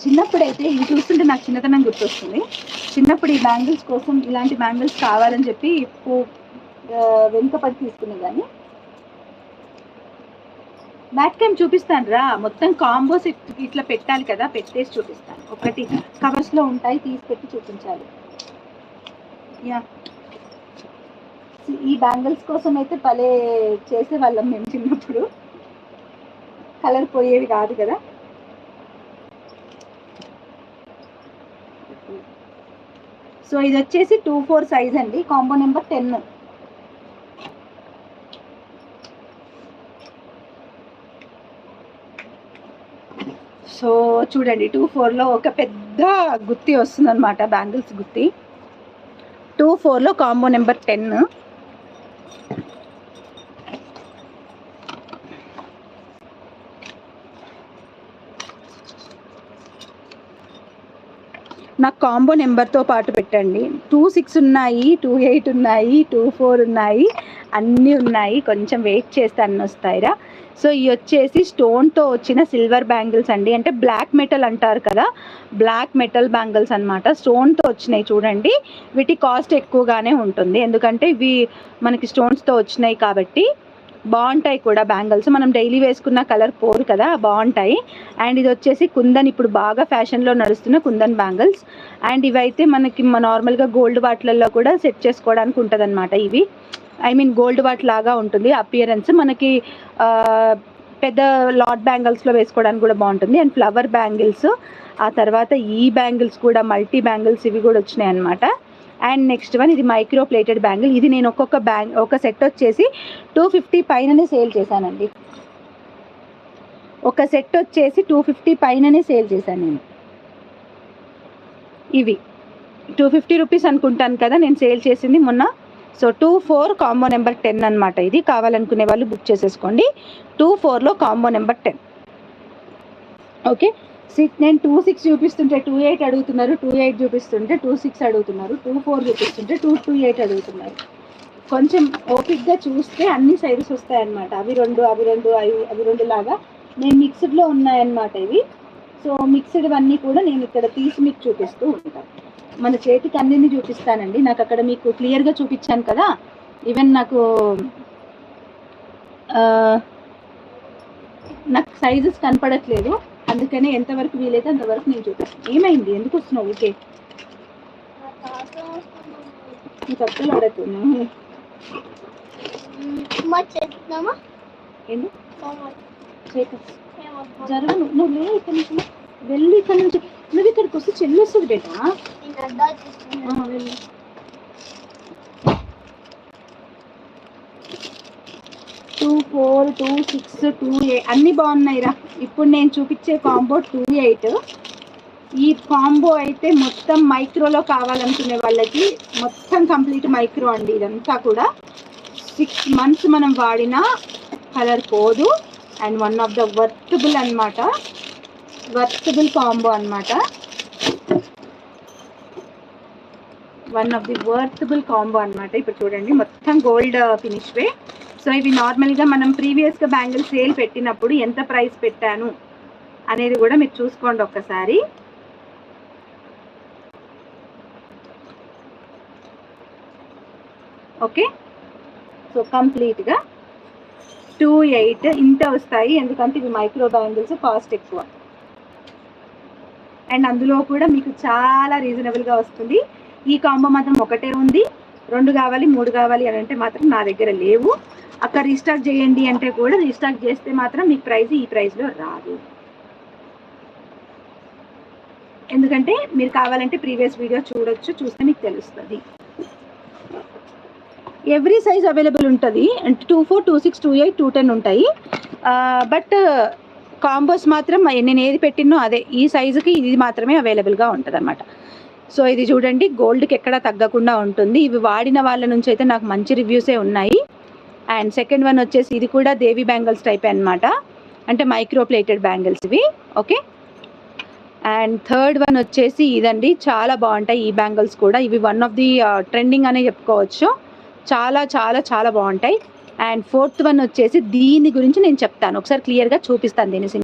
చిన్నప్పుడైతే ఇవి చూస్తుంటే నాకు చిన్నతనం గుర్తొస్తుంది. చిన్నప్పుడు ఈ బ్యాంగిల్స్ కోసం ఇలాంటి బ్యాంగిల్స్ కావాలని చెప్పి వెనుకపడి తీసుకునేదాన్ని. బ్యాక్ క్యామ్ చూపిస్తాను రా, మొత్తం కాంబోస్ ఇట్లా పెట్టాలి కదా, పెట్టేసి చూపిస్తాను. ఒకటి కవర్స్లో ఉంటాయి, తీసి పెట్టి చూపించాలి. యా, ఈ బ్యాంగిల్స్ కోసం అయితే భలే చేసేవాళ్ళం మేము చిన్నప్పుడు. కలర్ పోయేవి కాదు కదా. సో ఇది వచ్చేసి 2-4 సైజ్ అండి, కాంబో నెంబర్ 10. సో చూడండి 2-4లో ఒక పెద్ద గుత్తి వస్తుంది అనమాట, బ్యాంగిల్స్ గుత్తి. 2-4లో కాంబో నెంబర్ 10. నాకు కాంబో నెంబర్తో పాటు పెట్టండి. 2-6 ఉన్నాయి, 2-8 ఉన్నాయి, 2-4 ఉన్నాయి, అన్నీ ఉన్నాయి. కొంచెం వెయిట్ చేస్తే అన్నీ వస్తాయిరా. సో ఇవి వచ్చేసి స్టోన్తో వచ్చిన సిల్వర్ బ్యాంగిల్స్ అండి, అంటే బ్లాక్ మెటల్ అంటారు కదా, బ్లాక్ మెటల్ బ్యాంగిల్స్ అనమాట. స్టోన్తో వచ్చినాయి చూడండి. వీటి కాస్ట్ ఎక్కువగానే ఉంటుంది, ఎందుకంటే ఇవి మనకి స్టోన్స్తో వచ్చినాయి కాబట్టి బాగుంటాయి కూడా బ్యాంగిల్స్. మనం డైలీ వేసుకున్న కలర్ పోరు కదా, బాగుంటాయి. అండ్ ఇది వచ్చేసి కుందన్, ఇప్పుడు బాగా ఫ్యాషన్లో నడుస్తున్న కుందన్ బ్యాంగిల్స్. అండ్ ఇవైతే మనకి నార్మల్గా గోల్డ్ వాట్లలో కూడా సెట్ చేసుకోవడానికి ఉంటుంది అనమాట. ఇవి గోల్డ్ వాట్ లాగా ఉంటుంది అపియరెన్స్. మనకి పెద్ద లాట్ బ్యాంగిల్స్లో వేసుకోవడానికి కూడా బాగుంటుంది. అండ్ ఫ్లవర్ బ్యాంగిల్స్, ఆ తర్వాత ఈ బ్యాంగిల్స్ కూడా మల్టీ బ్యాంగిల్స్ ఇవి కూడా వచ్చినాయి అనమాట. అండ్ నెక్స్ట్ వన్ ఇది మైక్రో ప్లేటెడ్ బ్యాంగిల్. ఇది నేను ఒక సెట్ వచ్చేసి 250 పైననే సేల్ చేశానండి. ఒక సెట్ వచ్చేసి 250 పైననే సేల్ చేశాను నేను. ఇవి 250 రూపీస్ అనుకుంటాను కదా నేను సేల్ చేసింది మొన్న. సో 2-4 కాంబో నెంబర్ 10 అనమాట. ఇది కావాలనుకునే వాళ్ళు బుక్ చేసేసుకోండి. 2-4లో కాంబో నెంబర్ 10. ఓకే, నేను 2-6 చూపిస్తుంటే 2-8 అడుగుతున్నారు, 2-8 చూపిస్తుంటే 2-6 అడుగుతున్నారు, 2-4 చూపిస్తుంటే 2-8 అడుగుతున్నారు. కొంచెం ఓపిక్గా చూస్తే అన్ని సైజెస్ వస్తాయన్నమాట. అవి రెండు లాగా నేను మిక్స్డ్లో ఉన్నాయన్నమాట ఇవి. సో మిక్స్డ్ అన్నీ కూడా నేను ఇక్కడ తీసి మీకు చూపిస్తూ ఉంటాను. మన చేతికి అన్నింటినీ చూపిస్తానండి. నాకు అక్కడ మీకు క్లియర్గా చూపించాను కదా, ఈవెన్ నాకు సైజెస్ కనపడట్లేదు, అందుకనే ఎంతవరకు వీలైతే అంతవరకు నేను చూపిస్తాను. ఏమైంది, ఎందుకు వస్తున్నావు? ఓకే, నీ పక్కలు ఆడుతున్నావు. ఏంటి జరగను, నువ్వు లే ఇక్కడ నుంచి, వెళ్ళి ఇక్కడ నుంచి. నువ్వు ఇక్కడికి వస్తే చెల్లి వస్తుంది బేటా. వెళ్ళి 2-4, 2-6, 2-8 అన్నీ బాగున్నాయిరా. ఇప్పుడు నేను చూపించే కాంబో 2-8. ఈ కాంబో అయితే మొత్తం మైక్రోలో కావాలనుకునే వాళ్ళకి మొత్తం కంప్లీట్ మైక్రో అండి. ఇదంతా కూడా 6 months మనం వాడిన కలర్ పోదు. And one of the worthable అనమాట, వర్తబుల్ కాంబో అనమాట. One of the worthable combo అనమాట. ఇప్పుడు చూడండి మొత్తం గోల్డ్ ఫినిష్వే. సో ఇవి నార్మల్గా మనం ప్రీవియస్గా బ్యాంగిల్ సేల్ పెట్టినప్పుడు ఎంత ప్రైస్ పెట్టాను అనేది కూడా మీరు చూసుకోండి ఒక్కసారి. ఓకే, సో కంప్లీట్గా 2-8 ఇంత వస్తాయి, ఎందుకంటే ఇవి మైక్రో బ్యాంగిల్స్, కాస్ట్ ఎక్కువ. అండ్ అందులో కూడా మీకు చాలా రీజనబుల్గా వస్తుంది. ఈ కాంబో మాత్రం ఒకటే ఉంది. 2 కావాలి 3 కావాలి అని అంటే మాత్రం నా దగ్గర లేవు. అక్కడ రీస్టాక్ చేయండి అంటే కూడా రీస్టాక్ చేస్తే మాత్రం మీకు ప్రైస్ ఈ ప్రైస్లో రాదు. ఎందుకంటే మీరు కావాలంటే ప్రీవియస్ వీడియో చూడొచ్చు, చూస్తే మీకు తెలుస్తుంది. ఎవ్రీ సైజ్ అవైలబుల్ ఉంటుంది. 2-4, 2-6, 2-8, 2-10 ఉంటాయి. బట్ కాంబోస్ మాత్రం నేను ఏది పెట్టినో అదే, ఈ సైజుకి ఇది మాత్రమే అవైలబుల్గా ఉంటుంది అనమాట. సో ఇది చూడండి, గోల్డ్కి ఎక్కడా తగ్గకుండా ఉంటుంది. ఇవి వాడిన వాళ్ళ నుంచి అయితే నాకు మంచి రివ్యూసే ఉన్నాయి. అండ్ సెకండ్ వన్ వచ్చేసి ఇది కూడా దేవి బ్యాంగిల్స్ టైప్ అనమాట, అంటే మైక్రో ప్లేటెడ్ బ్యాంగిల్స్ ఇవి. ఓకే, అండ్ థర్డ్ వన్ వచ్చేసి ఇదండి, చాలా బాగుంటాయి ఈ బ్యాంగిల్స్ కూడా. ఇవి వన్ ఆఫ్ ది ట్రెండింగ్ అనే చెప్పుకోవచ్చు, చాలా చాలా చాలా బాగుంటాయి. అండ్ ఫోర్త్ వన్ వచ్చేసి దీని గురించి నేను చెప్తాను, ఒకసారి క్లియర్గా చూపిస్తాను దీని